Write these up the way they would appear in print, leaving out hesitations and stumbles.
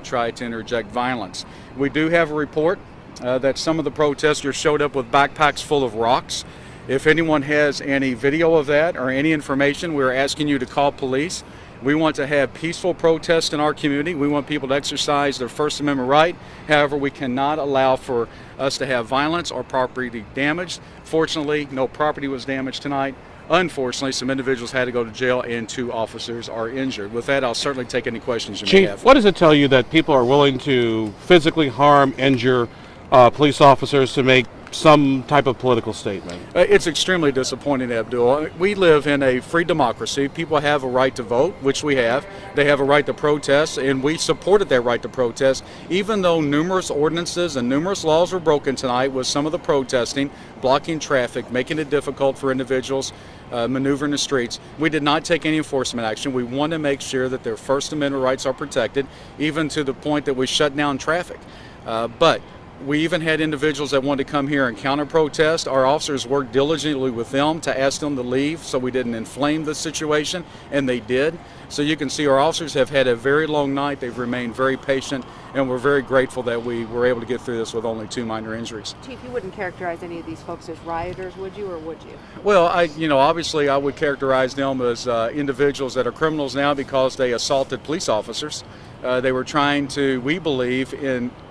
try to interject violence. We do have a report that some of the protesters showed up with backpacks full of rocks. If anyone has any video of that or any information, we're asking you to call police. We want to have peaceful protests in our community. We want people to exercise their First Amendment right. However, we cannot allow for us to have violence or property damaged. Fortunately, no property was damaged tonight. Unfortunately, some individuals had to go to jail and 2 officers are injured. With that, I'll certainly take any questions you may have. Chief, what does it tell you that people are willing to physically harm, injure police officers to make some type of political statement? It's extremely disappointing, Abdul. We live in a free democracy. People have a right to vote, which we have. They have a right to protest, and we supported that right to protest, even though numerous ordinances and numerous laws were broken tonight with some of the protesting, blocking traffic, making it difficult for individuals maneuver in the streets. We did not take any enforcement action. We want to make sure that their First Amendment rights are protected, even to the point that we shut down traffic. But we even had individuals that wanted to come here and counter-protest. Our officers worked diligently with them to ask them to leave so we didn't inflame the situation, and they did. So you can see our officers have had a very long night. They've remained very patient, and we're very grateful that we were able to get through this with only 2 minor injuries. Chief, you wouldn't characterize any of these folks as rioters, would you, or would you? Well, obviously I would characterize them as individuals that are criminals now because they assaulted police officers. They were trying to, we believe,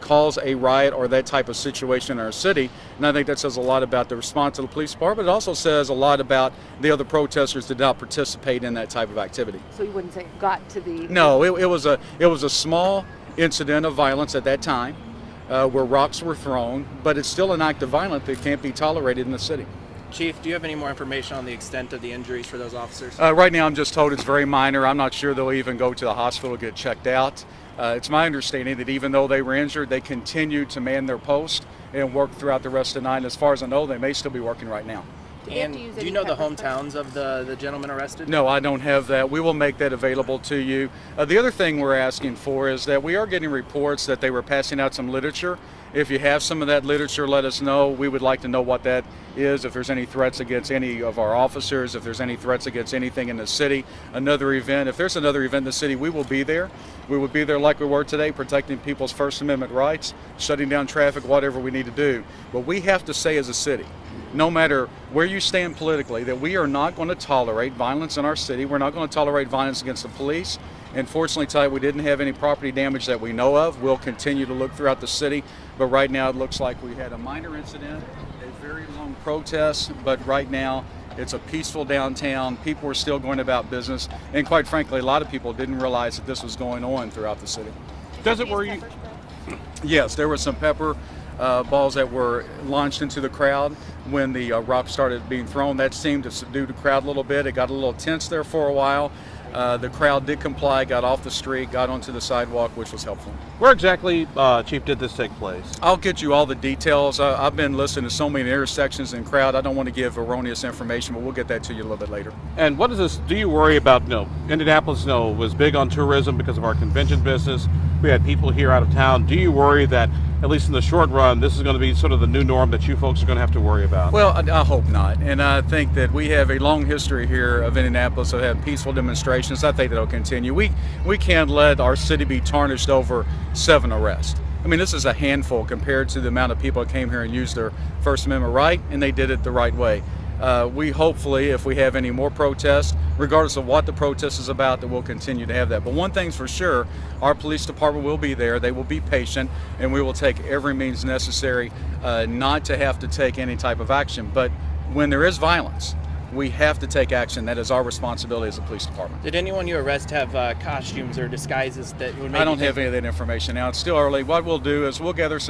cause a riot or that type of situation in our city. And I think that says a lot about the response of the police department. It also says a lot about the other protesters that did not participate in that type of activity. So you wouldn't say it got to the... No, it was a small incident of violence at that time where rocks were thrown, but it's still an act of violence that can't be tolerated in the city. Chief, do you have any more information on the extent of the injuries for those officers? Right now I'm just told it's very minor. I'm not sure they'll even go to the hospital to get checked out. It's my understanding that even though they were injured, they continued to man their post and work throughout the rest of the night. As far as I know, they may still be working right now. And do you know the hometowns of the gentlemen arrested? No, I don't have that. We will make that available to you. The other thing we're asking for is that we are getting reports that they were passing out some literature. If you have some of that literature, let us know. We would like to know what that is, if there's any threats against any of our officers, if there's any threats against anything in the city. Another event, if there's another event in the city, we will be there. We will be there like we were today, protecting people's First Amendment rights, shutting down traffic, whatever we need to do. But we have to say as a city, no matter where you stand politically, that we are not going to tolerate violence in our city. We're not going to tolerate violence against the police. And fortunately tonight we didn't have any property damage that we know of. We'll continue to look throughout the city, but right now it looks like we had a minor incident, a very long protest, but right now it's a peaceful downtown. People are still going about business, and quite frankly, a lot of people didn't realize that this was going on throughout the city. Does it worry you? Yes, there were some pepper balls that were launched into the crowd when the rocks started being thrown. That seemed to subdue the crowd a little bit. It got a little tense there for a while. The crowd did comply, got off the street, got onto the sidewalk, which was helpful. Where exactly, Chief, did this take place? I'll get you all the details. I've been listening to so many intersections and crowd. I don't want to give erroneous information, but we'll get that to you a little bit later. And what is this? Do you worry about, Indianapolis, was big on tourism because of our convention business. We had people here out of town. Do you worry that, at least in the short run, this is going to be sort of the new norm that you folks are going to have to worry about? Well, I hope not. And I think that we have a long history here of Indianapolis of having peaceful demonstrations. I think that'll continue. We can't let our city be tarnished over 7 arrests. I mean, this is a handful compared to the amount of people that came here and used their First Amendment right, and they did it the right way. We hopefully, if we have any more protests, regardless of what the protest is about, that we'll continue to have that. But one thing's for sure, our police department will be there, they will be patient, and we will take every means necessary not to have to take any type of action. But when there is violence, we have to take action. That is our responsibility as a police department. Did anyone you arrest have costumes or disguises that would make I don't have any of that information now. It's still early. What we'll do is we'll gather some